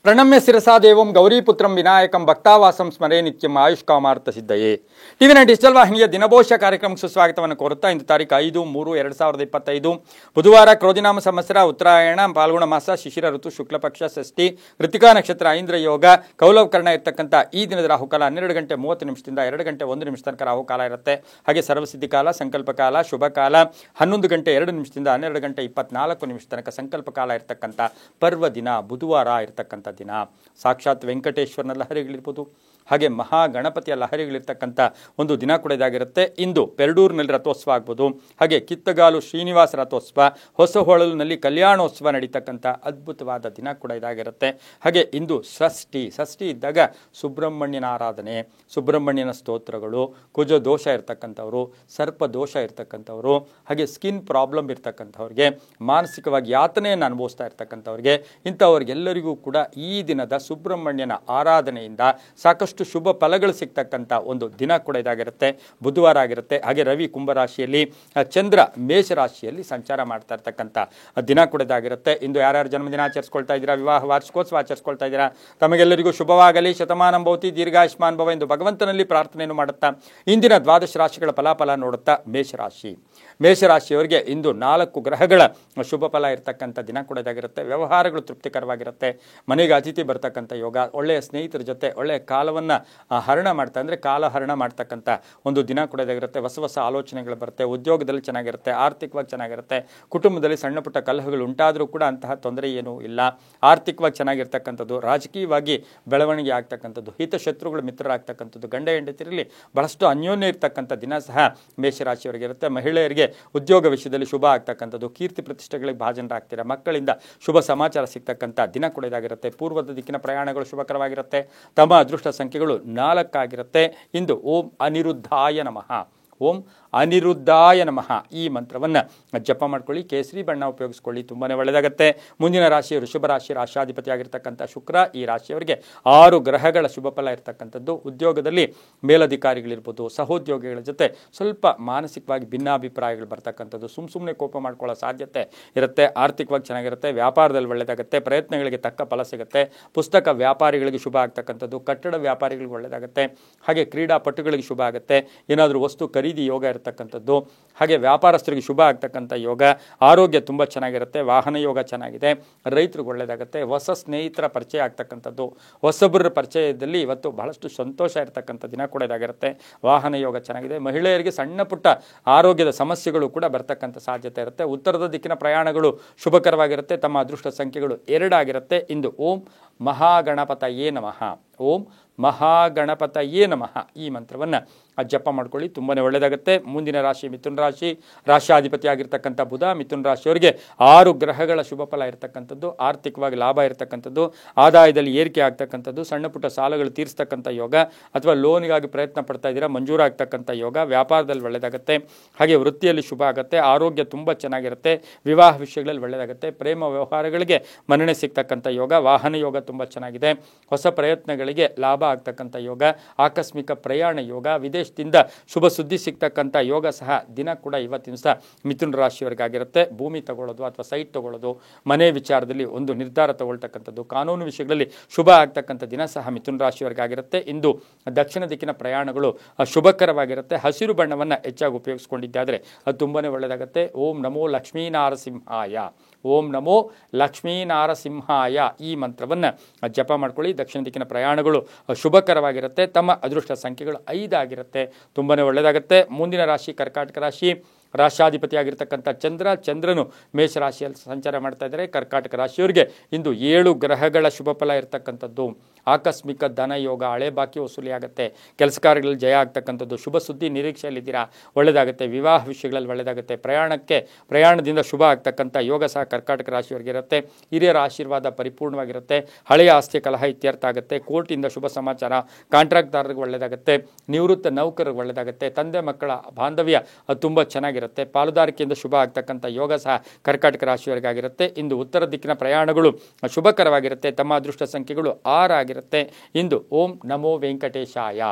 ಪ್ರಣಮ್ಯ ಶಿರಸಾ ದೇವಂ ಗೌರೀಪುತ್ರಂ ವಿನಾಯಕಂ ಭಕ್ತಾವಾಸಂ ಸ್ಮರೇ ನಿತ್ಯಂ ಆಯುಷ್ಕಾಮಾರ್ಥ ಸಿದ್ಧಯೇ. ಟಿವಿನ ಡಿಜಿಟಲ್ ವಾಹಿನಿಯ ದಿನಭೋಷ ಕಾರ್ಯಕ್ರಮಕ್ಕೆ ಸುಸ್ವಾಗತವನ್ನು ಕೋರುತ್ತಾ ಇಂದು ತಾರೀಕು 5-3-2025 ಬುಧವಾರ ಕ್ರೋಧಿನಾಮ ಸಂವತ್ಸರ ಉತ್ತರಾಯಣ ಪಾಲ್ಗುಣ ಮಾಸ ಶಿಶಿರ ಋತು ಶುಕ್ಲ ಪಕ್ಷ ಷಷ್ಠಿ ಕೃತಿಕಾ ನಕ್ಷತ್ರ ಐಂದ್ರ ಯೋಗ ಕೌಲವಕರ್ಣ ಇರತಕ್ಕಂಥ ಈ ದಿನದ ರಾಹುಕಾಲ 12 ಗಂಟೆ 30 ನಿಮಿಷದಿಂದ 2 ಗಂಟೆ 1 ನಿಮಿಷ ತನಕ ರಾಹುಕಾಲ ಇರುತ್ತೆ. ಹಾಗೆ ಸರ್ವಸಿದ್ಧಿ ಕಾಲ ಸಂಕಲ್ಪ ಕಾಲ ಶುಭ ಕಾಲ 11 ಗಂಟೆ 2 ನಿಮಿಷದಿಂದ 12 ಗಂಟೆ 24 ನಿಮಿಷ ತನಕ ಸಂಕಲ್ಪ ಕಾಲ ಇರತಕ್ಕಂಥ ಪರ್ವ ದಿನ ಬುಧವಾರ ಇರತಕ್ಕಂಥ ದಿನ. ಸಾಕ್ಷಾತ್ ವೆಂಕಟೇಶ್ವರನ ಲಹರಿಗಳಿರ್ಬೋದು, ಹಾಗೆ ಮಹಾಗಣಪತಿಯ ಲಹರಿಗಳಿರ್ತಕ್ಕಂಥ ಒಂದು ದಿನ ಕೂಡ ಇದಾಗಿರುತ್ತೆ. ಇಂದು ಪೆರಡೂರಿನಲ್ಲಿ ರಥೋತ್ಸವ ಆಗ್ಬೋದು, ಹಾಗೆ ಕಿತ್ತಗಾಲು ಶ್ರೀನಿವಾಸ ರಥೋತ್ಸವ, ಹೊಸಹೊಳಲಿನಲ್ಲಿ ಕಲ್ಯಾಣೋತ್ಸವ ನಡೀತಕ್ಕಂಥ ಅದ್ಭುತವಾದ ದಿನ ಕೂಡ ಇದಾಗಿರುತ್ತೆ. ಹಾಗೆ ಇಂದು ಷಷ್ಠಿ ಇದ್ದಾಗ ಸುಬ್ರಹ್ಮಣ್ಯನ ಆರಾಧನೆ, ಸುಬ್ರಹ್ಮಣ್ಯನ ಸ್ತೋತ್ರಗಳು, ಕುಜ ದೋಷ ಇರ್ತಕ್ಕಂಥವ್ರು, ಸರ್ಪ ದೋಷ ಇರ್ತಕ್ಕಂಥವ್ರು, ಹಾಗೆ ಸ್ಕಿನ್ ಪ್ರಾಬ್ಲಮ್ ಇರ್ತಕ್ಕಂಥವ್ರಿಗೆ, ಮಾನಸಿಕವಾಗಿ ಯಾತನೆಯನ್ನು ಅನುಭವಿಸ್ತಾ ಇರ್ತಕ್ಕಂಥವ್ರಿಗೆ, ಇಂಥವ್ರಿಗೆಲ್ಲರಿಗೂ ಕೂಡ ಈ ದಿನದ ಸುಬ್ರಹ್ಮಣ್ಯನ ಆರಾಧನೆಯಿಂದ ಸಾಕಷ್ಟು ಶುಭ ಫಲಗಳು ಸಿಗ್ತಕ್ಕಂಥ ಒಂದು ದಿನ ಕೂಡ ಇದಾಗಿರುತ್ತೆ, ಬುಧವಾರ ಆಗಿರುತ್ತೆ. ಹಾಗೆ ರವಿ ಕುಂಭರಾಶಿಯಲ್ಲಿ, ಚಂದ್ರ ಮೇಷರಾಶಿಯಲ್ಲಿ ಸಂಚಾರ ಮಾಡ್ತಾ ಇರ್ತಕ್ಕಂಥ ದಿನ ಕೂಡ ಇದಾಗಿರುತ್ತೆ. ಇಂದು ಯಾರ್ಯಾರು ಜನ್ಮದಿನ ಆಚರಿಸ್ಕೊಳ್ತಾ ಇದ್ದೀರಾ, ವಿವಾಹ ವಾರ್ಷಿಕೋತ್ಸವ ಆಚರಿಸ್ಕೊಳ್ತಾ ಇದ್ದೀರಾ, ತಮಗೆಲ್ಲರಿಗೂ ಶುಭವಾಗಲಿ, ಶತಮಾನಂ ಭವತಿ, ದೀರ್ಘಾಯುಷ್ಮಾನ್ ಭವ ಎಂದು ಭಗವಂತನಲ್ಲಿ ಪ್ರಾರ್ಥನೆಯನ್ನು ಮಾಡುತ್ತಾ ಇಂದಿನ ದ್ವಾದಶ ರಾಶಿಗಳ ಫಲಾಫಲ ನೋಡುತ್ತಾ ಮೇಷರಾಶಿಯವರಿಗೆ ಇಂದು 4 ಗ್ರಹಗಳ ಶುಭ ಫಲ ಇರತಕ್ಕಂಥ ದಿನ ಕೂಡ ಇದಾಗಿರುತ್ತೆ. ವ್ಯವಹಾರಗಳು ತೃಪ್ತಿಕರವಾಗಿರುತ್ತೆ, ಮನೆಗೆ ಅತಿಥಿ ಬರ್ತಕ್ಕಂಥ ಯೋಗ, ಒಳ್ಳೆಯ ಸ್ನೇಹಿತರ ಜೊತೆ ಒಳ್ಳೆಯ ಕಾಲವನ್ನು ಹರಣ ಮಾಡ್ತಾ ಅಂದರೆ ಕಾಲಹರಣ ಮಾಡ್ತಕ್ಕಂಥ ಒಂದು ದಿನ ಕೂಡ ಇದಾಗಿರುತ್ತೆ. ಹೊಸ ಆಲೋಚನೆಗಳು ಬರುತ್ತೆ, ಉದ್ಯೋಗದಲ್ಲಿ ಚೆನ್ನಾಗಿರುತ್ತೆ, ಆರ್ಥಿಕವಾಗಿ ಚೆನ್ನಾಗಿರುತ್ತೆ, ಕುಟುಂಬದಲ್ಲಿ ಸಣ್ಣ ಪುಟ್ಟ ಕಲಹಗಳು ಉಂಟಾದರೂ ಕೂಡ ಅಂತಹ ತೊಂದರೆ ಏನೂ ಇಲ್ಲ, ಆರ್ಥಿಕವಾಗಿ ಚೆನ್ನಾಗಿರ್ತಕ್ಕಂಥದ್ದು, ರಾಜಕೀಯವಾಗಿ ಬೆಳವಣಿಗೆ ಆಗ್ತಕ್ಕಂಥದ್ದು, ಹಿತಶತ್ರುಗಳು ಮಿತ್ರರಾಗ್ತಕ್ಕಂಥದ್ದು, ಗಂಡ ಹೆಂಡತಿರಲ್ಲಿ ಬಹಳಷ್ಟು ಅನ್ಯೋನ್ಯ ಇರ್ತಕ್ಕಂಥ ದಿನ ಸಹ ಮೇಷರಾಶಿಯವರಿಗೆ ಇರುತ್ತೆ. ಮಹಿಳೆಯರಿಗೆ ಉದ್ಯೋಗ ವಿಷಯದಲ್ಲಿ ಶುಭ ಆಗ್ತಕ್ಕಂಥದ್ದು, ಕೀರ್ತಿ ಪ್ರತಿಷ್ಠೆಗಳಿಗೆ ಭಾಜನರಾಗ್ತೀರಾ, ಮಕ್ಕಳಿಂದ ಶುಭ ಸಮಾಚಾರ ಸಿಗ್ತಕ್ಕಂಥ ದಿನ ಕೂಡ ಇದಾಗಿರುತ್ತೆ. ಪೂರ್ವದ ದಿಕ್ಕಿನ ಪ್ರಯಾಣಗಳು ಶುಭಕರವಾಗಿರುತ್ತೆ. ತಮ್ಮ ಅದೃಷ್ಟ ಸಂಖ್ಯೆಗಳು 4 ಆಗಿರುತ್ತೆ. ಇಂದು ಓಂ ಅನಿರುದ್ಧಾಯ ನಮಃ, ಓಂ ಅನಿರುದ್ಧಾಯ ನಮಃ ಈ ಮಂತ್ರವನ್ನು ಜಪ ಮಾಡ್ಕೊಳ್ಳಿ. ಕೇಸರಿ ಬಣ್ಣ ಉಪಯೋಗಿಸ್ಕೊಳ್ಳಿ, ತುಂಬಾ ಒಳ್ಳೆಯದಾಗುತ್ತೆ. ಮುಂದಿನ ರಾಶಿ ವೃಷಭ ರಾಶಿ, ರಾಶಾಧಿಪತಿ ಆಗಿರ್ತಕ್ಕಂಥ ಶುಕ್ರ. ಈ ರಾಶಿಯವರಿಗೆ 6 ಗ್ರಹಗಳ ಶುಭ ಫಲ ಇರ್ತಕ್ಕಂಥದ್ದು. ಉದ್ಯೋಗದಲ್ಲಿ ಮೇಲಧಿಕಾರಿಗಳಿರ್ಬೋದು, ಸಹೋದ್ಯೋಗಿಗಳ ಜೊತೆ ಸ್ವಲ್ಪ ಮಾನಸಿಕವಾಗಿ ಭಿನ್ನಾಭಿಪ್ರಾಯಗಳು ಬರ್ತಕ್ಕಂಥದ್ದು, ಸುಮ್ಮನೆ ಕೋಪ ಮಾಡ್ಕೊಳ್ಳೋ ಸಾಧ್ಯತೆ ಇರುತ್ತೆ. ಆರ್ಥಿಕವಾಗಿ ಚೆನ್ನಾಗಿರುತ್ತೆ, ವ್ಯಾಪಾರದಲ್ಲಿ ಒಳ್ಳೆಯದಾಗುತ್ತೆ, ಪ್ರಯತ್ನಗಳಿಗೆ ತಕ್ಕ ಫಲ ಸಿಗುತ್ತೆ. ಪುಸ್ತಕ ವ್ಯಾಪಾರಿಗಳಿಗೆ ಶುಭ ಆಗ್ತಕ್ಕಂಥದ್ದು, ಕಟ್ಟಡ ವ್ಯಾಪಾರಿಗಳಿಗೆ ಒಳ್ಳೆಯದಾಗುತ್ತೆ, ಹಾಗೆ ಕ್ರೀಡಾಪಟುಗಳಿಗೆ ಶುಭ ಆಗುತ್ತೆ. ಏನಾದರೂ ವಸ್ತು ಖರೀದಿ ಯೋಗ ಇರತಕ್ಕಂಥದ್ದು, ಹಾಗೆ ವ್ಯಾಪಾರಸ್ಥರಿಗೆ ಶುಭ ಆಗ್ತಕ್ಕಂಥ ಯೋಗ. ಆರೋಗ್ಯ ತುಂಬ ಚೆನ್ನಾಗಿರುತ್ತೆ, ವಾಹನ ಯೋಗ ಚೆನ್ನಾಗಿದೆ, ರೈತರಿಗೆ ಒಳ್ಳೆಯದಾಗುತ್ತೆ. ಹೊಸ ಸ್ನೇಹಿತರ ಪರಿಚಯ ಆಗ್ತಕ್ಕಂಥದ್ದು, ಹೊಸಬರ ಪರಿಚಯದಲ್ಲಿ ಇವತ್ತು ಬಹಳಷ್ಟು ಸಂತೋಷ ಇರತಕ್ಕಂಥ ದಿನ ಕೂಡ ಇದಾಗಿರುತ್ತೆ. ವಾಹನ ಯೋಗ ಚೆನ್ನಾಗಿದೆ. ಮಹಿಳೆಯರಿಗೆ ಸಣ್ಣ ಪುಟ್ಟ ಆರೋಗ್ಯದ ಸಮಸ್ಯೆಗಳು ಕೂಡ ಬರ್ತಕ್ಕಂಥ ಸಾಧ್ಯತೆ ಇರುತ್ತೆ. ಉತ್ತರದ ದಿಕ್ಕಿನ ಪ್ರಯಾಣಗಳು ಶುಭಕರವಾಗಿರುತ್ತೆ. ತಮ್ಮ ಅದೃಷ್ಟ ಸಂಖ್ಯೆಗಳು 2 ಆಗಿರುತ್ತೆ. ಇಂದು ಓಂ ಮಹಾಗಣಪತಯೇ ನಮಃ, ಓಂ ಮಹಾಗಣಪತಯೇ ನಮಃ ಈ ಮಂತ್ರವನ್ನು ಜಪ ಮಾಡ್ಕೊಳ್ಳಿ, ತುಂಬಾ ಒಳ್ಳೆಯದಾಗುತ್ತೆ. ಮುಂದಿನ ರಾಶಿ ಮಿಥುನ ರಾಶಿ, ರಾಶಾಧಿಪತಿ ಆಗಿರ್ತಕ್ಕಂಥ ಬುಧ. ಮಿಥುನ ರಾಶಿಯವರಿಗೆ 6 ಗ್ರಹಗಳ ಶುಭ ಫಲ ಇರತಕ್ಕಂಥದ್ದು, ಆರ್ಥಿಕವಾಗಿ ಲಾಭ ಇರತಕ್ಕಂಥದ್ದು, ಆದಾಯದಲ್ಲಿ ಏರಿಕೆ ಆಗ್ತಕ್ಕಂಥದ್ದು, ಸಣ್ಣ ಪುಟ್ಟ ಸಾಲಗಳು ತೀರಿಸ್ತಕ್ಕಂಥ ಯೋಗ, ಅಥವಾ ಲೋನಿಗಾಗಿ ಪ್ರಯತ್ನ ಪಡ್ತಾ ಇದ್ದೀರಾ ಮಂಜೂರಾಗ್ತಕ್ಕಂಥ ಯೋಗ. ವ್ಯಾಪಾರದಲ್ಲಿ ಒಳ್ಳೆಯದಾಗುತ್ತೆ, ಹಾಗೆ ವೃತ್ತಿಯಲ್ಲಿ ಶುಭ ಆಗುತ್ತೆ, ಆರೋಗ್ಯ ತುಂಬ ಚೆನ್ನಾಗಿರುತ್ತೆ, ವಿವಾಹ ವಿಷಯಗಳಲ್ಲಿ ಒಳ್ಳೆಯದಾಗುತ್ತೆ, ಪ್ರೇಮ ವ್ಯವಹಾರಗಳಿಗೆ ಮನ್ನಣೆ ಸಿಗ್ತಕ್ಕಂಥ ಯೋಗ, ವಾಹನ ಯೋಗ ತುಂಬ ಚೆನ್ನಾಗಿದೆ, ಹೊಸ ಪ್ರಯತ್ನಗಳಿಗೆ ಲಾಭ ಆಗ್ತಕ್ಕಂಥ ಯೋಗ, ಆಕಸ್ಮಿಕ ಪ್ರಯಾಣ ಯೋಗ, ವಿದೇಶದಿಂದ ಶುಭ ಸುದ್ದಿ ಸಿಗ್ತಕ್ಕಂಥ ಯೋಗ ಸಹ ದಿನ ಕೂಡ ಇವತ್ತಿನ ಸಹ ಮಿಥುನ ರಾಶಿಯವರಿಗಾಗಿರುತ್ತೆ. ಭೂಮಿ ತಗೊಳ್ಳೋದು ಅಥವಾ ಸೈಟ್ ತಗೊಳ್ಳೋದು, ಮನೆ ವಿಚಾರದಲ್ಲಿ ಒಂದು ನಿರ್ಧಾರ ತಗೊಳ್ತಕ್ಕಂಥದ್ದು, ಕಾನೂನು ವಿಷಯಗಳಲ್ಲಿ ಶುಭ ಆಗ್ತಕ್ಕಂಥ ದಿನ ಸಹ ಮಿಥುನ ರಾಶಿಯವರಿಗಾಗಿರುತ್ತೆ. ಇಂದು ದಕ್ಷಿಣ ದಿಕ್ಕಿನ ಪ್ರಯಾಣಗಳು ಶುಭಕರವಾಗಿರುತ್ತೆ. ಹಸಿರು ಬಣ್ಣವನ್ನು ಹೆಚ್ಚಾಗಿ ಉಪಯೋಗಿಸ್ಕೊಂಡಿದ್ದಾದರೆ ಅದು ತುಂಬಾ ಒಳ್ಳೆಯದಾಗುತ್ತೆ. ಓಂ ನಮೋ ಲಕ್ಷ್ಮೀನಾರಸಿಂಹಾಯ, ಓಂ ನಮೋ ಲಕ್ಷ್ಮೀನಾರಸಿಂಹಾಯ ಈ ಮಂತ್ರವನ್ನು ಜಪ ಮಾಡ್ಕೊಳ್ಳಿ. ದಕ್ಷಿಣ ದಿಕ್ಕಿನ ಪ್ರಯಾಣಗಳು ಶುಭಕರವಾಗಿರುತ್ತೆ. ತಮ್ಮ ಅದೃಷ್ಟ ಸಂಖ್ಯೆಗಳು 5 ಆಗಿರುತ್ತೆ, ತುಂಬಾ ಒಳ್ಳೆಯದಾಗುತ್ತೆ. ಮುಂದಿನ ರಾಶಿ ಕರ್ಕಾಟಕ ರಾಶಿ, ರಾಶಾಧಿಪತಿ ಆಗಿರ್ತಕ್ಕಂಥ ಚಂದ್ರನು ಮೇಷರಾಶಿಯಲ್ಲಿ ಸಂಚಾರ ಮಾಡ್ತಾ ಇದ್ದಾರೆ. ಕರ್ಕಾಟಕ ರಾಶಿಯವರಿಗೆ ಇಂದು 7 ಗ್ರಹಗಳ ಶುಭ ಫಲ ಇರತಕ್ಕಂಥದ್ದು. ಆಕಸ್ಮಿಕ ಧನ ಯೋಗ, ಹಳೆ ಬಾಕಿ ವಸೂಲಿ ಆಗುತ್ತೆ, ಕೆಲಸ ಕಾರ್ಯಗಳಲ್ಲಿ ಜಯ ಆಗ್ತಕ್ಕಂಥದ್ದು, ಶುಭ ಸುದ್ದಿ ನಿರೀಕ್ಷೆಯಲ್ಲಿದ್ದೀರಾ, ಒಳ್ಳೆಯದಾಗುತ್ತೆ. ವಿವಾಹ ವಿಷಯಗಳಲ್ಲಿ ಒಳ್ಳೆಯದಾಗುತ್ತೆ, ಪ್ರಯಾಣದಿಂದ ಶುಭ ಆಗ್ತಕ್ಕಂಥ ಯೋಗ ಸಹ ಕರ್ಕಾಟಕ ರಾಶಿಯವರಿಗೆ ಇರುತ್ತೆ. ಹಿರಿಯರ ಆಶೀರ್ವಾದ ಪರಿಪೂರ್ಣವಾಗಿರುತ್ತೆ, ಹಳೆಯ ಆಸ್ತಿ ಕಲಹ ಇತ್ಯರ್ಥ ಆಗುತ್ತೆ, ಕೋರ್ಟಿಂದ ಶುಭ ಸಮಾಚಾರ, ಕಾಂಟ್ರಾಕ್ಟ್ದಾರರಿಗೆ ಒಳ್ಳೆಯದಾಗುತ್ತೆ, ನಿವೃತ್ತ ನೌಕರರಿಗೆ ಒಳ್ಳೆಯದಾಗುತ್ತೆ, ತಂದೆ ಮಕ್ಕಳ ಬಾಂಧವ್ಯ ತುಂಬ ಚೆನ್ನಾಗಿರುತ್ತೆ, ಪಾಲುದಾರಿಕೆಯಿಂದ ಶುಭ ಆಗ್ತಕ್ಕಂಥ ಯೋಗ ಸಹ ಕರ್ಕಾಟಕ ರಾಶಿಯವರಿಗಾಗಿರುತ್ತೆ. ಇಂದು ಉತ್ತರ ದಿಕ್ಕಿನ ಪ್ರಯಾಣಗಳು ಶುಭಕರವಾಗಿರುತ್ತೆ. ತಮ್ಮ ಅದೃಷ್ಟ ಸಂಖ್ಯೆಗಳು 6 ಆಗಿರುತ್ತೆ. ಇಂದು ಓಂ ನಮೋ ವೆಂಕಟೇಶಾಯ,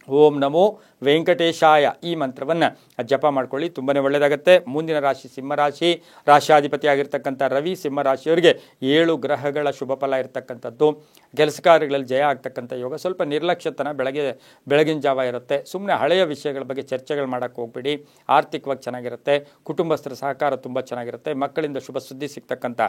ಓಂ ನಮೋ ವೆಂಕಟೇಶಾಯ ಈ ಮಂತ್ರವನ್ನು ಜಪ ಮಾಡ್ಕೊಳ್ಳಿ, ತುಂಬಾ ಒಳ್ಳೆಯದಾಗುತ್ತೆ. ಮುಂದಿನ ರಾಶಿ ಸಿಂಹರಾಶಿ, ರಾಶಿಯಾಧಿಪತಿ ಆಗಿರ್ತಕ್ಕಂಥ ರವಿ ಸಿಂಹರಾಶಿಯವರಿಗೆ 7 ಗ್ರಹಗಳ ಶುಭ ಫಲ ಇರತಕ್ಕಂಥದ್ದು. ಕೆಲಸ ಕಾರ್ಯಗಳಲ್ಲಿ ಜಯ ಆಗ್ತಕ್ಕಂಥ ಯೋಗ. ಸ್ವಲ್ಪ ನಿರ್ಲಕ್ಷ್ಯತನ ಬೆಳಗಿನ ಜಾವ ಇರುತ್ತೆ. ಸುಮ್ಮನೆ ಹಳೆಯ ವಿಷಯಗಳ ಬಗ್ಗೆ ಚರ್ಚೆಗಳು ಮಾಡೋಕ್ಕೆ ಹೋಗ್ಬೇಡಿ. ಆರ್ಥಿಕವಾಗಿ ಚೆನ್ನಾಗಿರುತ್ತೆ. ಕುಟುಂಬಸ್ಥರ ಸಹಕಾರ ತುಂಬ ಚೆನ್ನಾಗಿರುತ್ತೆ. ಮಕ್ಕಳಿಂದ ಶುಭ ಸುದ್ದಿ ಸಿಗ್ತಕ್ಕಂಥ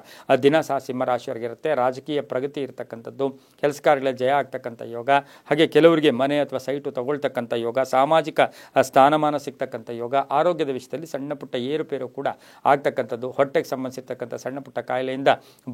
ದಿನ ಸಹ ಸಿಂಹರಾಶಿಯವರಿಗಿರುತ್ತೆ. ರಾಜಕೀಯ ಪ್ರಗತಿ ಇರತಕ್ಕಂಥದ್ದು, ಕೆಲಸ ಕಾರ್ಯಗಳಲ್ಲಿ ಜಯ ಆಗ್ತಕ್ಕಂಥ ಯೋಗ. ಹಾಗೆ ಕೆಲವರಿಗೆ ಮನೆ ಅಥವಾ ಸೈಟು ತಗೊಳ್ತಕ್ಕಂಥ ಯೋಗ, ಸಾಮಾಜಿಕ ಸ್ಥಾನಮಾನ ಸಿಗ್ತಕ್ಕಂಥ ಯೋಗ. ಆರೋಗ್ಯದ ವಿಷಯದಲ್ಲಿ ಸಣ್ಣ ಪುಟ್ಟ ಏರುಪೇರು ಕೂಡ ಆಗ್ತಕ್ಕಂಥದ್ದು. ಹೊಟ್ಟೆಗೆ ಸಂಬಂಧಿಸಿರ್ತಕ್ಕಂಥ ಸಣ್ಣ ಪುಟ್ಟ ಕಾಯಿಲೆಯಿಂದ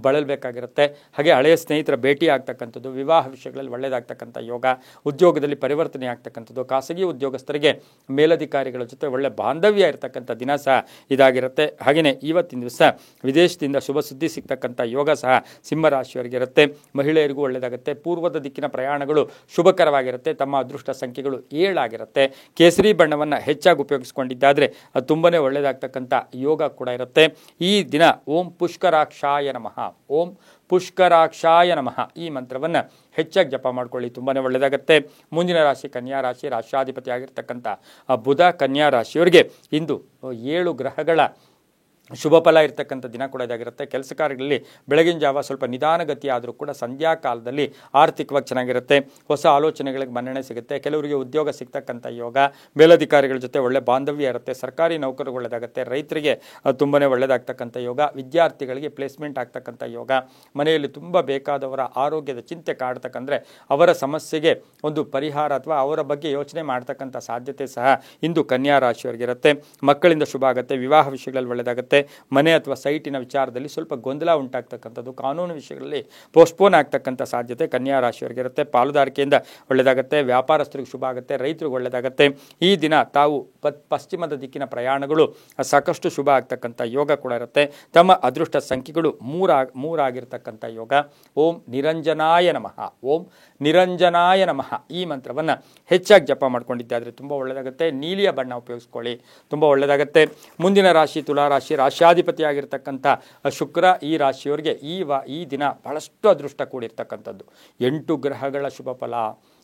ಬಳಲಬೇಕಾಗಿರುತ್ತೆ. ಹಾಗೆ ಹಳೆಯ ಸ್ನೇಹಿತರ ಭೇಟಿ ಆಗ್ತಕ್ಕಂಥದ್ದು, ವಿವಾಹ ವಿಷಯಗಳಲ್ಲಿ ಒಳ್ಳೆಯದಾಗ್ತಕ್ಕಂಥ ಯೋಗ, ಉದ್ಯೋಗದಲ್ಲಿ ಪರಿವರ್ತನೆ ಆಗ್ತಕ್ಕಂಥದ್ದು, ಖಾಸಗಿ ಉದ್ಯೋಗಸ್ಥರಿಗೆ ಮೇಲಧಿಕಾರಿಗಳ ಜೊತೆ ಒಳ್ಳೆ ಬಾಂಧವ್ಯ ಇರತಕ್ಕಂಥ ದಿನ ಸಹ ಇದಾಗಿರುತ್ತೆ. ಹಾಗೆಯೇ ಇವತ್ತಿನ ದಿವಸ ವಿದೇಶದಿಂದ ಶುಭ ಸುದ್ದಿ ಸಿಗ್ತಕ್ಕಂಥ ಯೋಗ ಸಹ ಸಿಂಹರಾಶಿಯವರಿಗಿರುತ್ತೆ. ಮಹಿಳೆಯರಿಗೂ ಒಳ್ಳೆಯದಾಗುತ್ತೆ. ಪೂರ್ವದ ದಿಕ್ಕಿನ ಪ್ರಯಾಣಗಳು ಶುಭಕರವಾಗಿರುತ್ತೆ. ತಮ್ಮ ಅದೃಷ್ಟ ಸಂಖ್ಯೆಗಳು 7 ಆಗಿರುತ್ತೆ. ಕೇಸರಿ ಬಣ್ಣವನ್ನು ಹೆಚ್ಚಾಗಿ ಉಪಯೋಗಿಸಿಕೊಂಡಿದ್ದಾದರೆ ಅದು ತುಂಬಾ ಒಳ್ಳೆಯದಾಗ್ತಕ್ಕಂಥ ಯೋಗ ಕೂಡ ಇರುತ್ತೆ. ಈ ದಿನ ಓಂ ಪುಷ್ಕರಾಕ್ಷಾಯ ನಮಃ, ಓಂ ಪುಷ್ಕರಾಕ್ಷಾಯ ನಮಃ ಈ ಮಂತ್ರವನ್ನು ಹೆಚ್ಚಾಗಿ ಜಪ ಮಾಡ್ಕೊಳ್ಳಿ, ತುಂಬಾ ಒಳ್ಳೆಯದಾಗುತ್ತೆ. ಮುಂದಿನ ರಾಶಿ ಕನ್ಯಾ ರಾಶಿ, ರಾಷ್ಟ್ರಾಧಿಪತಿ ಆಗಿರ್ತಕ್ಕಂಥ ಬುಧ ಕನ್ಯಾ ರಾಶಿಯವರಿಗೆ ಇಂದು 7 ಗ್ರಹಗಳ ಶುಭ ಫಲ ಇರತಕ್ಕಂಥ ದಿನ ಕೂಡ ಇದಾಗಿರುತ್ತೆ. ಕೆಲಸ ಕಾರ್ಯಗಳಲ್ಲಿ ಬೆಳಗಿನ ಜಾವ ಸ್ವಲ್ಪ ನಿಧಾನಗತಿ ಆದರೂ ಕೂಡ ಸಂಧ್ಯಾ ಕಾಲದಲ್ಲಿ ಆರ್ಥಿಕವಾಗಿ ಚೆನ್ನಾಗಿರುತ್ತೆ. ಹೊಸ ಆಲೋಚನೆಗಳಿಗೆ ಮನ್ನಣೆ ಸಿಗುತ್ತೆ. ಕೆಲವರಿಗೆ ಉದ್ಯೋಗ ಸಿಗ್ತಕ್ಕಂಥ ಯೋಗ, ಮೇಲಧಿಕಾರಿಗಳ ಜೊತೆ ಒಳ್ಳೆ ಬಾಂಧವ್ಯ ಇರುತ್ತೆ. ಸರ್ಕಾರಿ ನೌಕರಿಗೆ ಒಳ್ಳೆಯದಾಗುತ್ತೆ. ರೈತರಿಗೆ ತುಂಬಾ ಒಳ್ಳೆಯದಾಗ್ತಕ್ಕಂಥ ಯೋಗ. ವಿದ್ಯಾರ್ಥಿಗಳಿಗೆ ಪ್ಲೇಸ್ಮೆಂಟ್ ಆಗ್ತಕ್ಕಂಥ ಯೋಗ. ಮನೆಯಲ್ಲಿ ತುಂಬ ಬೇಕಾದವರ ಆರೋಗ್ಯದ ಚಿಂತೆ ಕಾಡ್ತಕ್ಕಂದರೆ ಅವರ ಸಮಸ್ಯೆಗೆ ಒಂದು ಪರಿಹಾರ ಅಥವಾ ಅವರ ಬಗ್ಗೆ ಯೋಚನೆ ಮಾಡ್ತಕ್ಕಂಥ ಸಾಧ್ಯತೆ ಸಹ ಇಂದು ಕನ್ಯಾ ರಾಶಿಯವರಿಗಿರುತ್ತೆ. ಮಕ್ಕಳಿಂದ ಶುಭ ಆಗುತ್ತೆ. ವಿವಾಹ ವಿಷಯಗಳಲ್ಲಿ ಒಳ್ಳೆಯದಾಗುತ್ತೆ. ಮನೆ ಅಥವಾ ಸೈಟಿನ ವಿಚಾರದಲ್ಲಿ ಸ್ವಲ್ಪ ಗೊಂದಲ ಉಂಟಾಗ್ತಕ್ಕಂಥದ್ದು, ಕಾನೂನು ವಿಷಯಗಳಲ್ಲಿ ಪೋಸ್ಟ್ಪೋನ್ ಆಗ್ತಕ್ಕಂಥ ಸಾಧ್ಯತೆ ಕನ್ಯಾ ರಾಶಿಯವರಿಗಿರುತ್ತೆ. ಪಾಲುದಾರಿಕೆಯಿಂದ ಒಳ್ಳೆಯದಾಗುತ್ತೆ. ವ್ಯಾಪಾರಸ್ಥರಿಗೆ ಶುಭ ಆಗುತ್ತೆ. ರೈತರಿಗೆ ಒಳ್ಳೆಯದಾಗುತ್ತೆ. ಈ ದಿನ ತಾವು ಪಶ್ಚಿಮದ ದಿಕ್ಕಿನ ಪ್ರಯಾಣಗಳು ಸಾಕಷ್ಟು ಶುಭ ಆಗ್ತಕ್ಕಂಥ ಯೋಗ ಕೂಡ ಇರುತ್ತೆ. ತಮ್ಮ ಅದೃಷ್ಟ ಸಂಖ್ಯೆಗಳು 3 ಆಗಿರ್ತಕ್ಕಂಥ ಯೋಗ. ಓಂ ನಿರಂಜನಾಯ ನಮಃ, ಓಂ ನಿರಂಜನಾಯ ನಮಃ ಈ ಮಂತ್ರವನ್ನು ಹೆಚ್ಚಾಗಿ ಜಪ ಮಾಡ್ಕೊಂಡಿದ್ದಾದರೆ ತುಂಬ ಒಳ್ಳೆಯದಾಗುತ್ತೆ. ನೀಲಿಯ ಬಣ್ಣ ಉಪಯೋಗಿಸ್ಕೊಳ್ಳಿ, ತುಂಬ ಒಳ್ಳೆಯದಾಗುತ್ತೆ. ಮುಂದಿನ ರಾಶಿ ತುಲಾರಾಶಿ, ರಾಶಿಯಾಧಿಪತಿಯಾಗಿರ್ತಕ್ಕಂಥ ಶುಕ್ರ ಈ ರಾಶಿಯವರಿಗೆ ಈ ದಿನ ಬಹಳಷ್ಟು ಅದೃಷ್ಟ ಕೂಡಿರ್ತಕ್ಕಂಥದ್ದು. 8 ಗ್ರಹಗಳ ಶುಭ ಫಲ.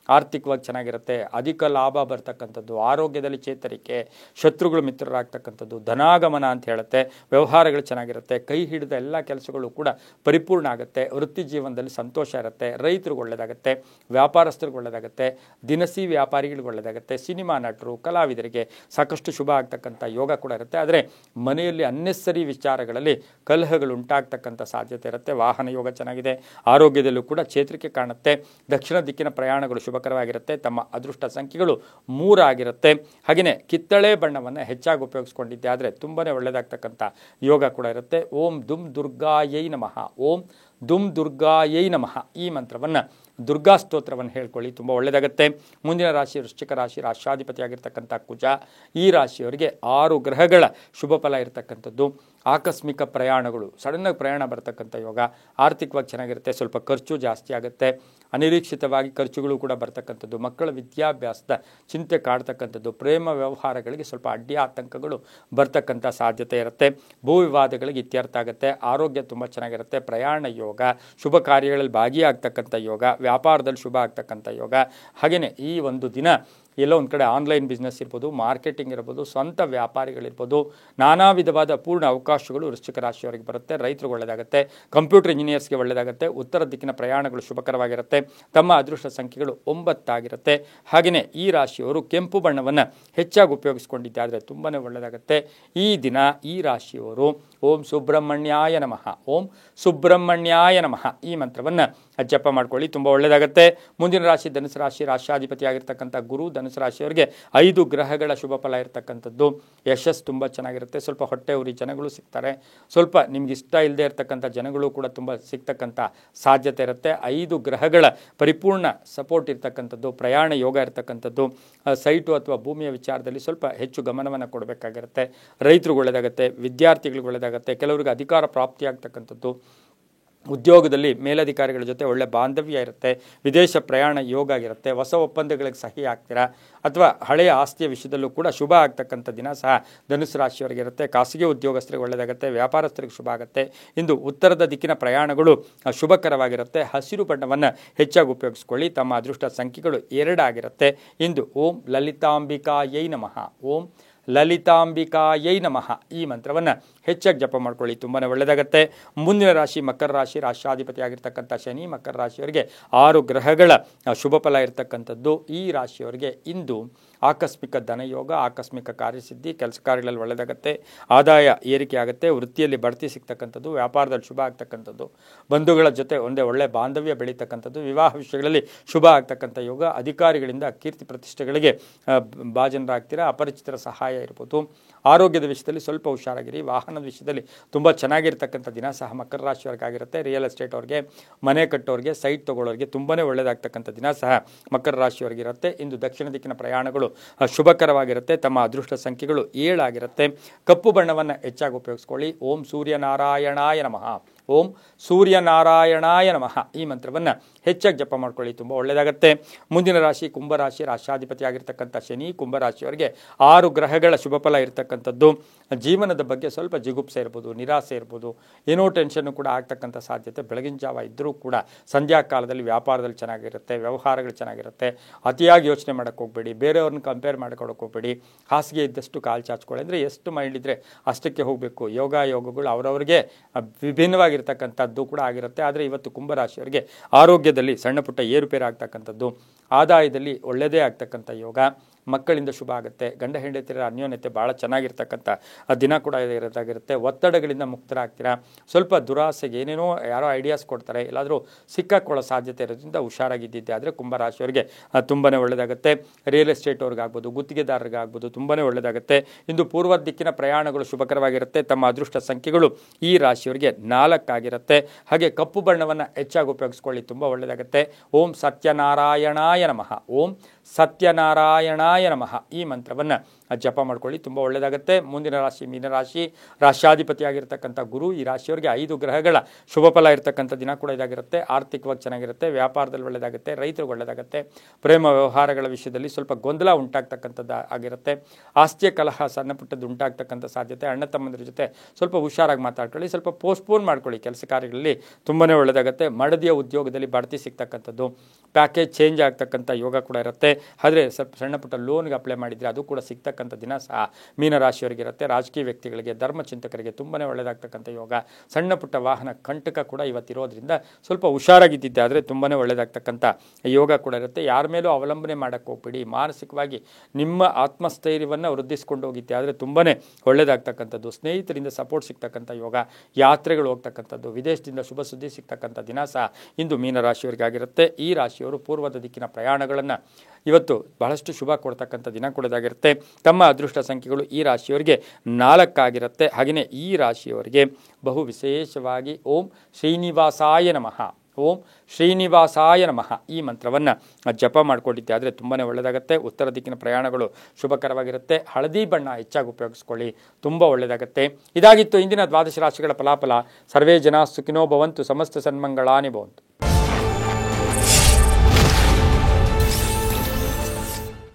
ಆರ್ಥಿಕವಾಗಿ ಚೆನ್ನಾಗಿರುತ್ತೆ. ಅಧಿಕ ಲಾಭ ಬರ್ತಕ್ಕಂಥದ್ದು, ಆರೋಗ್ಯದಲ್ಲಿ ಚೇತರಿಕೆ, ಶತ್ರುಗಳು ಮಿತ್ರರಾಗ್ತಕ್ಕಂಥದ್ದು, ಧನಾಗಮನ ಅಂತ ಹೇಳುತ್ತೆ. ವ್ಯವಹಾರಗಳು ಚೆನ್ನಾಗಿರುತ್ತೆ. ಕೈ ಹಿಡಿದ ಎಲ್ಲ ಕೆಲಸಗಳು ಕೂಡ ಪರಿಪೂರ್ಣ ಆಗುತ್ತೆ. ವೃತ್ತಿ ಜೀವನದಲ್ಲಿ ಸಂತೋಷ ಇರುತ್ತೆ. ರೈತರಿಗೆ ಒಳ್ಳೆಯದಾಗುತ್ತೆ. ವ್ಯಾಪಾರಸ್ಥರಿಗೆ ಒಳ್ಳೆಯದಾಗುತ್ತೆ. ದಿನಸಿ ವ್ಯಾಪಾರಿಗಳಿಗೆ ಒಳ್ಳೆಯದಾಗುತ್ತೆ. ಸಿನಿಮಾ ನಟರು, ಕಲಾವಿದರಿಗೆ ಸಾಕಷ್ಟು ಶುಭ ಆಗ್ತಕ್ಕಂಥ ಯೋಗ ಕೂಡ ಇರುತ್ತೆ. ಆದರೆ ಮನೆಯಲ್ಲಿ ಅನ್ನೆಸರಿ ವಿಚಾರಗಳಲ್ಲಿ ಕಲಹಗಳು ಉಂಟಾಗ್ತಕ್ಕಂಥ ಸಾಧ್ಯತೆ ಇರುತ್ತೆ. ವಾಹನ ಯೋಗ ಚೆನ್ನಾಗಿದೆ. ಆರೋಗ್ಯದಲ್ಲೂ ಕೂಡ ಚೇತರಿಕೆ ಕಾಣುತ್ತೆ. ದಕ್ಷಿಣ ದಿಕ್ಕಿನ ಪ್ರಯಾಣಗಳು ಶುಭಕರವಾಗಿರುತ್ತೆ. ತಮ್ಮ ಅದೃಷ್ಟ ಸಂಖ್ಯೆಗಳು 3 ಆಗಿರುತ್ತೆ. ಹಾಗೆಯೇ ಕಿತ್ತಳೆ ಬಣ್ಣವನ್ನು ಹೆಚ್ಚಾಗಿ ಉಪಯೋಗಿಸ್ಕೊಂಡಿದ್ದೆ ಆದರೆ ತುಂಬಾ ಒಳ್ಳೆಯದಾಗ್ತಕ್ಕಂಥ ಯೋಗ ಕೂಡ ಇರುತ್ತೆ. ಓಂ ದುಮ್ ದುರ್ಗಾಯೈ ನಮಃ, ಓಂ ದುಮ್ ದುರ್ಗಾಯೈ ನಮಃ ಈ ಮಂತ್ರವನ್ನು ದುರ್ಗಾ ಸ್ತೋತ್ರವನ್ನು ಹೇಳ್ಕೊಳ್ಳಿ, ತುಂಬ ಒಳ್ಳೆಯದಾಗುತ್ತೆ. ಮುಂದಿನ ರಾಶಿ ವೃಶ್ಚಿಕ ರಾಶಿ, ರಾಷ್ಟ್ರಾಧಿಪತಿಯಾಗಿರ್ತಕ್ಕಂಥ ಕುಜ ಈ ರಾಶಿಯವರಿಗೆ 6 ಗ್ರಹಗಳ ಶುಭ ಫಲ ಇರತಕ್ಕಂಥದ್ದು. ಆಕಸ್ಮಿಕ ಪ್ರಯಾಣಗಳು, ಸಡನ್ನಾಗಿ ಪ್ರಯಾಣ ಬರ್ತಕ್ಕಂಥ ಯೋಗ. ಆರ್ಥಿಕವಾಗಿ ಚೆನ್ನಾಗಿರುತ್ತೆ. ಸ್ವಲ್ಪ ಖರ್ಚು ಜಾಸ್ತಿ ಆಗುತ್ತೆ. ಅನಿರೀಕ್ಷಿತವಾಗಿ ಖರ್ಚುಗಳು ಕೂಡ ಬರ್ತಕ್ಕಂಥದ್ದು. ಮಕ್ಕಳ ವಿದ್ಯಾಭ್ಯಾಸದ ಚಿಂತೆ ಕಾಡ್ತಕ್ಕಂಥದ್ದು. ಪ್ರೇಮ ವ್ಯವಹಾರಗಳಿಗೆ ಸ್ವಲ್ಪ ಅಡ್ಡಿ ಆತಂಕಗಳು ಬರ್ತಕ್ಕಂಥ ಸಾಧ್ಯತೆ ಇರುತ್ತೆ. ಭೂ ವಿವಾದಗಳಿಗೆ ಇತ್ಯರ್ಥ ಆಗುತ್ತೆ. ಆರೋಗ್ಯ ತುಂಬ ಚೆನ್ನಾಗಿರುತ್ತೆ. ಪ್ರಯಾಣ ಯೋಗ, ಶುಭ ಕಾರ್ಯಗಳಲ್ಲಿ ಭಾಗಿಯಾಗ್ತಕ್ಕಂಥ ಯೋಗ, ವ್ಯಾಪಾರದಲ್ಲಿ ಶುಭ ಆಗ್ತಕ್ಕಂಥ ಯೋಗ. ಹಾಗೆಯೇ ಈ ಒಂದು ದಿನ ಎಲ್ಲೋ ಒಂದು ಕಡೆ ಆನ್ಲೈನ್ ಬಿಸ್ನೆಸ್ ಇರ್ಬೋದು, ಮಾರ್ಕೆಟಿಂಗ್ ಇರ್ಬೋದು, ಸ್ವಂತ ವ್ಯಾಪಾರಿಗಳಿರ್ಬೋದು, ನಾನಾ ವಿಧವಾದ ಪೂರ್ಣ ಅವಕಾಶಗಳು ವೃಶ್ಚಿಕ ರಾಶಿಯವರಿಗೆ ಬರುತ್ತೆ. ರೈತರಿಗೆ ಒಳ್ಳೆಯದಾಗುತ್ತೆ. ಕಂಪ್ಯೂಟರ್ ಇಂಜಿನಿಯರ್ಸ್ಗೆ ಒಳ್ಳೆಯದಾಗುತ್ತೆ. ಉತ್ತರ ದಿಕ್ಕಿನ ಪ್ರಯಾಣಗಳು ಶುಭಕರವಾಗಿರುತ್ತೆ. ತಮ್ಮ ಅದೃಷ್ಟ ಸಂಖ್ಯೆಗಳು 9 ಆಗಿರುತ್ತೆ. ಹಾಗೆಯೇ ಈ ರಾಶಿಯವರು ಕೆಂಪು ಬಣ್ಣವನ್ನು ಹೆಚ್ಚಾಗಿ ಉಪಯೋಗಿಸ್ಕೊಂಡಿದ್ದಾದರೆ ತುಂಬಾ ಒಳ್ಳೆಯದಾಗುತ್ತೆ. ಈ ದಿನ ಈ ರಾಶಿಯವರು ಓಂ ಸುಬ್ರಹ್ಮಣ್ಯಾಯ ನಮಃ, ಓಂ ಸುಬ್ರಹ್ಮಣ್ಯಾಯ ನಮಃ ಈ ಮಂತ್ರವನ್ನು ಜಪ ಮಾಡ್ಕೊಳ್ಳಿ, ತುಂಬ ಒಳ್ಳೆಯದಾಗುತ್ತೆ. ಮುಂದಿನ ರಾಶಿ ಧನುಸು ರಾಶಿ, ರಾಷ್ಟ್ರಾಧಿಪತಿಯಾಗಿರ್ತಕ್ಕಂಥ ಗುರು ಧನುಸು ರಾಶಿಯವರಿಗೆ 5 ಗ್ರಹಗಳ ಶುಭ ಫಲ ಇರತಕ್ಕಂಥದ್ದು. ಯಶಸ್ಸು ತುಂಬ ಚೆನ್ನಾಗಿರುತ್ತೆ. ಸ್ವಲ್ಪ ಹೊಟ್ಟೆ ಉರಿ ಜನಗಳು ಸಿಗ್ತಾರೆ. ಸ್ವಲ್ಪ ನಿಮ್ಗೆ ಇಷ್ಟ ಇಲ್ಲದೆ ಇರತಕ್ಕಂಥ ಜನಗಳು ಕೂಡ ತುಂಬ ಸಿಗ್ತಕ್ಕಂಥ ಸಾಧ್ಯತೆ ಇರುತ್ತೆ. 5 ಗ್ರಹಗಳ ಪರಿಪೂರ್ಣ ಸಪೋರ್ಟ್ ಇರ್ತಕ್ಕಂಥದ್ದು. ಪ್ರಯಾಣ ಯೋಗ ಇರ್ತಕ್ಕಂಥದ್ದು. ಸೈಟು ಅಥವಾ ಭೂಮಿಯ ವಿಚಾರದಲ್ಲಿ ಸ್ವಲ್ಪ ಹೆಚ್ಚು ಗಮನವನ್ನು ಕೊಡಬೇಕಾಗಿರುತ್ತೆ. ರೈತರಿಗೆ ಒಳ್ಳೆಯದಾಗುತ್ತೆ. ವಿದ್ಯಾರ್ಥಿಗಳಿಗೆ ಒಳ್ಳೆಯದಾಗುತ್ತೆ. ಕೆಲವರಿಗೆ ಅಧಿಕಾರ ಪ್ರಾಪ್ತಿಯಾಗ್ತಕ್ಕಂಥದ್ದು. ಉದ್ಯೋಗದಲ್ಲಿ ಮೇಲಧಿಕಾರಿಗಳ ಜೊತೆ ಒಳ್ಳೆ ಬಾಂಧವ್ಯ ಇರುತ್ತೆ. ವಿದೇಶ ಪ್ರಯಾಣ ಯೋಗ ಆಗಿರುತ್ತೆ. ಹೊಸ ಒಪ್ಪಂದಗಳಿಗೆ ಸಹಿ ಆಗ್ತೀರಾ ಅಥವಾ ಹಳೆಯ ಆಸ್ತಿಯ ವಿಷಯದಲ್ಲೂ ಕೂಡ ಶುಭ ಆಗ್ತಕ್ಕಂಥ ದಿನ ಸಹ ಧನುಸು ರಾಶಿಯವರಿಗೆ ಇರುತ್ತೆ. ಖಾಸಗಿ ಉದ್ಯೋಗಸ್ಥರಿಗೆ ಒಳ್ಳೆಯದಾಗುತ್ತೆ. ವ್ಯಾಪಾರಸ್ಥರಿಗೆ ಶುಭ ಆಗುತ್ತೆ. ಇಂದು ಉತ್ತರದ ದಿಕ್ಕಿನ ಪ್ರಯಾಣಗಳು ಶುಭಕರವಾಗಿರುತ್ತೆ. ಹಸಿರು ಬಣ್ಣವನ್ನು ಹೆಚ್ಚಾಗಿ ಉಪಯೋಗಿಸ್ಕೊಳ್ಳಿ. ತಮ್ಮ ಅದೃಷ್ಟ ಸಂಖ್ಯೆಗಳು 2 ಆಗಿರುತ್ತೆ. ಇಂದು ಓಂ ಲಲಿತಾಂಬಿಕಾಯೈ ನಮಃ, ಓಂ ಲಲಿತಾಂಬಿಕಾಯೈ ನಮಃ ಈ ಮಂತ್ರವನ್ನು ಹೆಚ್ಚಾಗಿ ಜಪ ಮಾಡ್ಕೊಳ್ಳಿ, ತುಂಬಾ ಒಳ್ಳೆಯದಾಗತ್ತೆ. ಮುಂದಿನ ರಾಶಿ ಮಕರ ರಾಶಿ, ರಾಷ್ಟ್ರಾಧಿಪತಿ ಆಗಿರ್ತಕ್ಕಂಥ ಶನಿ. ಮಕರ ರಾಶಿಯವರಿಗೆ 6 ಗ್ರಹಗಳ ಶುಭ ಫಲ ಇರತಕ್ಕಂಥದ್ದು. ಈ ರಾಶಿಯವರಿಗೆ ಇಂದು ಆಕಸ್ಮಿಕ ಧನಯೋಗ, ಆಕಸ್ಮಿಕ ಕಾರ್ಯಸಿದ್ಧಿ, ಕೆಲಸ ಕಾರ್ಯಗಳಲ್ಲಿ ಒಳ್ಳೆಯದಾಗತ್ತೆ, ಆದಾಯ ಏರಿಕೆ ಆಗುತ್ತೆ, ವೃತ್ತಿಯಲ್ಲಿ ಬಡ್ತಿ ಸಿಗ್ತಕ್ಕಂಥದ್ದು, ವ್ಯಾಪಾರದಲ್ಲಿ ಶುಭ ಆಗ್ತಕ್ಕಂಥದ್ದು, ಬಂಧುಗಳ ಜೊತೆ ಒಳ್ಳೆ ಬಾಂಧವ್ಯ ಬೆಳೀತಕ್ಕಂಥದ್ದು, ವಿವಾಹ ವಿಷಯಗಳಲ್ಲಿ ಶುಭ ಆಗ್ತಕ್ಕಂಥ ಯೋಗ, ಅಧಿಕಾರಿಗಳಿಂದ ಕೀರ್ತಿ ಪ್ರತಿಷ್ಠೆಗಳಿಗೆ ಭಾಜನರಾಗ್ತೀರಾ, ಅಪರಿಚಿತರ ಸಹಾಯ ಇರ್ಬೋದು. ಆರೋಗ್ಯದ ವಿಷಯದಲ್ಲಿ ಸ್ವಲ್ಪ ಹುಷಾರಾಗಿರಿ. ವಾಹನದ ವಿಷಯದಲ್ಲಿ ತುಂಬ ಚೆನ್ನಾಗಿರ್ತಕ್ಕಂಥ ದಿನ ಸಹ ಮಕರ ರಾಶಿಯವರಿಗಾಗಿರುತ್ತೆ. ರಿಯಲ್ ಎಸ್ಟೇಟ್ ಅವ್ರಿಗೆ, ಮನೆ ಕಟ್ಟೋರಿಗೆ, ಸೈಟ್ ತೊಗೊಳ್ಳೋರಿಗೆ ತುಂಬಾ ಒಳ್ಳೆಯದಾಗ್ತಕ್ಕಂಥ ದಿನ ಸಹ ಮಕರ ರಾಶಿಯವರಿಗಿರುತ್ತೆ. ಇಂದು ದಕ್ಷಿಣ ದಿಕ್ಕಿನ ಪ್ರಯಾಣಗಳು ಶುಭಕರವಾಗಿರುತ್ತೆ. ತಮ್ಮ ಅದೃಷ್ಟ ಸಂಖ್ಯೆಗಳು 7 ಆಗಿರುತ್ತೆ. ಕಪ್ಪು ಬಣ್ಣವನ್ನು ಹೆಚ್ಚಾಗಿ ಉಪಯೋಗಿಸ್ಕೊಳ್ಳಿ. ಓಂ ಸೂರ್ಯನಾರಾಯಣಾಯ ನಮಃ, ಓಂ ಸೂರ್ಯನಾರಾಯಣಾಯ ನಮಃ ಈ ಮಂತ್ರವನ್ನು ಹೆಚ್ಚಾಗಿ ಜಪ ಮಾಡ್ಕೊಳ್ಳಿ, ತುಂಬ ಒಳ್ಳೆಯದಾಗತ್ತೆ. ಮುಂದಿನ ರಾಶಿ ಕುಂಭರಾಶಿ, ರಾಷ್ಟ್ರಾಧಿಪತಿ ಆಗಿರ್ತಕ್ಕಂಥ ಶನಿ. ಕುಂಭರಾಶಿಯವರಿಗೆ 6 ಗ್ರಹಗಳ ಶುಭ ಫಲ ಇರತಕ್ಕಂಥದ್ದು. ಜೀವನದ ಬಗ್ಗೆ ಸ್ವಲ್ಪ ಜಿಗುಪ್ಸೆ ಇರ್ಬೋದು, ನಿರಾಸೆ ಇರ್ಬೋದು, ಏನೋ ಟೆನ್ಷನ್ನು ಕೂಡ ಆಗ್ತಕ್ಕಂಥ ಸಾಧ್ಯತೆ ಬೆಳಗಿನ ಜಾವ ಇದ್ದರೂ ಕೂಡ ಸಂಧ್ಯಾ ಕಾಲದಲ್ಲಿ ವ್ಯಾಪಾರದಲ್ಲಿ ಚೆನ್ನಾಗಿರುತ್ತೆ, ವ್ಯವಹಾರಗಳು ಚೆನ್ನಾಗಿರುತ್ತೆ. ಅತಿಯಾಗಿ ಯೋಚನೆ ಮಾಡೋಕ್ಕೆ ಹೋಗಬೇಡಿ, ಬೇರೆಯವ್ರನ್ನ ಕಂಪೇರ್ ಮಾಡ್ಕೊಳಕ್ಕೆ ಹೋಗಬೇಡಿ. ಹಾಸಿಗೆ ಇದ್ದಷ್ಟು ಕಾಲು ಚಾಚ್ಕೊಳ್ಳಿ, ಅಂದರೆ ಎಷ್ಟು ಮೈಂಡ್ ಇದ್ದರೆ ಅಷ್ಟಕ್ಕೆ ಹೋಗಬೇಕು. ಯೋಗಗಳು ಅವರವರಿಗೆ ವಿಭಿನ್ನವಾಗಿರ್ತಕ್ಕಂಥದ್ದು ಕೂಡ ಆಗಿರುತ್ತೆ. ಆದರೆ ಇವತ್ತು ಕುಂಭರಾಶಿಯವರಿಗೆ ಆರೋಗ್ಯದಲ್ಲಿ ಸಣ್ಣ ಪುಟ್ಟ ಏರುಪೇರು ಆಗ್ತಕ್ಕಂಥದ್ದು, ಆದಾಯದಲ್ಲಿ ಒಳ್ಳೆಯದೇ ಆಗ್ತಕ್ಕಂಥ ಯೋಗ, ಮಕ್ಕಳಿಂದ ಶುಭ ಆಗುತ್ತೆ. ಗಂಡ ಹೆಂಡತಿಯರ ಅನ್ಯೋನ್ಯತೆ ಭಾಳ ಚೆನ್ನಾಗಿರ್ತಕ್ಕಂಥ ದಿನ ಕೂಡ ಇರೋದಾಗಿರುತ್ತೆ. ಒತ್ತಡಗಳಿಂದ ಮುಕ್ತರಾಗ್ತೀರಾ. ಸ್ವಲ್ಪ ದುರಾಸೆಗೆ ಏನೇನೋ ಯಾರೋ ಐಡಿಯಾಸ್ ಕೊಡ್ತಾರೆ, ಎಲ್ಲಾದರೂ ಸಿಕ್ಕಾಕೊಳ್ಳೋ ಸಾಧ್ಯತೆ ಇರೋದ್ರಿಂದ ಹುಷಾರಾಗಿದ್ದಿದ್ದೆ ಆದರೆ ಕುಂಭರಾಶಿಯವರಿಗೆ ತುಂಬಾ ಒಳ್ಳೆಯದಾಗುತ್ತೆ. ರಿಯಲ್ ಎಸ್ಟೇಟ್ ಅವ್ರಿಗಾಗ್ಬೋದು, ಗುತ್ತಿಗೆದಾರರಿಗಾಗ್ಬೋದು ತುಂಬಾ ಒಳ್ಳೆಯದಾಗುತ್ತೆ. ಇಂದು ಪೂರ್ವ ದಿಕ್ಕಿನ ಪ್ರಯಾಣಗಳು ಶುಭಕರವಾಗಿರುತ್ತೆ. ತಮ್ಮ ಅದೃಷ್ಟ ಸಂಖ್ಯೆಗಳು ಈ ರಾಶಿಯವರಿಗೆ 4 ಆಗಿರುತ್ತೆ. ಹಾಗೆ ಕಪ್ಪು ಬಣ್ಣವನ್ನು ಹೆಚ್ಚಾಗಿ ಉಪಯೋಗಿಸ್ಕೊಳ್ಳಿ, ತುಂಬ ಒಳ್ಳೆಯದಾಗುತ್ತೆ. ಓಂ ಸತ್ಯನಾರಾಯಣಾಯ ನಮಃ, ಓಂ ಸತ್ಯನಾರಾಯಣಾಯ ನಮಃ ಈ ಮಂತ್ರವನ್ನು ಜಪ ಮಾಡ್ಕೊಳ್ಳಿ, ತುಂಬ ಒಳ್ಳೆಯದಾಗುತ್ತೆ. ಮುಂದಿನ ರಾಶಿ ಮೀನರಾಶಿ, ರಾಷ್ಟ್ರಾಧಿಪತಿ ಆಗಿರ್ತಕ್ಕಂಥ ಗುರು. ಈ ರಾಶಿಯವರಿಗೆ 5 ಗ್ರಹಗಳ ಶುಭ ಫಲ ಇರತಕ್ಕಂಥ ದಿನ ಕೂಡ ಇದಾಗಿರುತ್ತೆ. ಆರ್ಥಿಕವಾಗಿ ಚೆನ್ನಾಗಿರುತ್ತೆ, ವ್ಯಾಪಾರದಲ್ಲಿ ಒಳ್ಳೆಯದಾಗುತ್ತೆ, ರೈತರಿಗೆ ಒಳ್ಳೆಯದಾಗುತ್ತೆ. ಪ್ರೇಮ ವ್ಯವಹಾರಗಳ ವಿಷಯದಲ್ಲಿ ಸ್ವಲ್ಪ ಗೊಂದಲ ಉಂಟಾಗ್ತಕ್ಕಂಥದ್ದು ಆಗಿರುತ್ತೆ. ಆಸ್ತಿಯ ಕಲಹ ಸಣ್ಣ ಪುಟ್ಟದ್ದು ಉಂಟಾಗ್ತಕ್ಕಂಥ ಸಾಧ್ಯತೆ. ಅಣ್ಣ ತಮ್ಮಂದಿರ ಜೊತೆ ಸ್ವಲ್ಪ ಹುಷಾರಾಗಿ ಮಾತಾಡ್ಕೊಳ್ಳಿ, ಸ್ವಲ್ಪ ಪೋಸ್ಟ್ಪೋನ್ ಮಾಡ್ಕೊಳ್ಳಿ ಕೆಲಸ ಕಾರ್ಯಗಳಲ್ಲಿ, ತುಂಬಾ ಒಳ್ಳೆಯದಾಗುತ್ತೆ. ಮಡದಿಯ ಉದ್ಯೋಗದಲ್ಲಿ ಬಡ್ತಿ ಸಿಗ್ತಕ್ಕಂಥದ್ದು, ಪ್ಯಾಕೇಜ್ ಚೇಂಜ್ ಆಗ್ತಕ್ಕಂಥ ಯೋಗ ಕೂಡ ಇರುತ್ತೆ. ಆದರೆ ಸ್ವಲ್ಪ ಸಣ್ಣ ಪುಟ್ಟ ಲೋನ್ಗೆ ಅಪ್ಲೈ ಮಾಡಿದರೆ ಅದು ಕೂಡ ಸಿಗ್ತಕ್ಕಂಥ ದಿನ ಸಹ ಮೀನರಾಶಿಯವರಿಗಿರುತ್ತೆ. ರಾಜಕೀಯ ವ್ಯಕ್ತಿಗಳಿಗೆ, ಧರ್ಮಚಿಂತಕರಿಗೆ ತುಂಬಾ ಒಳ್ಳೆಯದಾಗ್ತಕ್ಕಂಥ ಯೋಗ. ಸಣ್ಣ ಪುಟ್ಟ ವಾಹನ ಕಂಟಕ ಕೂಡ ಇವತ್ತಿರೋದ್ರಿಂದ ಸ್ವಲ್ಪ ಹುಷಾರಾಗಿದ್ದಿದ್ದೆ ಆದರೆ ತುಂಬಾ ಒಳ್ಳೆಯದಾಗ್ತಕ್ಕಂಥ ಯೋಗ ಕೂಡ ಇರುತ್ತೆ. ಯಾರ ಮೇಲೂ ಅವಲಂಬನೆ ಮಾಡೋಕ್ಕೆ ಹೋಗ್ಬೇಡಿ. ಮಾನಸಿಕವಾಗಿ ನಿಮ್ಮ ಆತ್ಮಸ್ಥೈರ್ಯವನ್ನು ವೃದ್ಧಿಸ್ಕೊಂಡು ಹೋಗಿದ್ದೆ ಆದರೆ ತುಂಬಾ ಒಳ್ಳೆಯದಾಗ್ತಕ್ಕಂಥದ್ದು. ಸ್ನೇಹಿತರಿಂದ ಸಪೋರ್ಟ್ ಸಿಗ್ತಕ್ಕಂಥ ಯೋಗ, ಯಾತ್ರೆಗಳು ಹೋಗ್ತಕ್ಕಂಥದ್ದು, ವಿದೇಶದಿಂದ ಶುಭ ಸುದ್ದಿ ಸಿಗ್ತಕ್ಕಂಥ ದಿನ ಸಹ ಇಂದು ಮೀನರಾಶಿಯವರಿಗಾಗಿರುತ್ತೆ. ಈ ರಾಶಿಯವರು ಪೂರ್ವದ ದಿಕ್ಕಿನ ಪ್ರಯಾಣಗಳನ್ನು ಇವತ್ತು ಬಹಳಷ್ಟು ಶುಭ ಕೊಡ್ತಕ್ಕಂಥ ದಿನ ಕೊಡೋದಾಗಿರುತ್ತೆ. ತಮ್ಮ ಅದೃಷ್ಟ ಸಂಖ್ಯೆಗಳು ಈ ರಾಶಿಯವರಿಗೆ 4 ಆಗಿರುತ್ತೆ. ಹಾಗೆಯೇ ಈ ರಾಶಿಯವರಿಗೆ ಬಹು ವಿಶೇಷವಾಗಿ ಓಂ ಶ್ರೀನಿವಾಸಾಯ ನಮಃ, ಓಂ ಶ್ರೀನಿವಾಸಾಯ ನಮಃ ಈ ಮಂತ್ರವನ್ನು ಜಪ ಮಾಡಿಕೊಂಡಿದ್ದೆ ಆದರೆ ತುಂಬಾ ಒಳ್ಳೆಯದಾಗುತ್ತೆ. ಉತ್ತರ ದಿಕ್ಕಿನ ಪ್ರಯಾಣಗಳು ಶುಭಕರವಾಗಿರುತ್ತೆ. ಹಳದಿ ಬಣ್ಣ ಹೆಚ್ಚಾಗಿ ಉಪಯೋಗಿಸ್ಕೊಳ್ಳಿ, ತುಂಬ ಒಳ್ಳೆಯದಾಗುತ್ತೆ. ಇದಾಗಿತ್ತು ಇಂದಿನ 12 ರಾಶಿಗಳ ಫಲಾಫಲ. ಸರ್ವೇ ಜನ ಸುಖಿನೋ ಭವಂತು, ಸಮಸ್ತ ಸನ್ಮಂಗಳಾನಿ ಭವಂತು.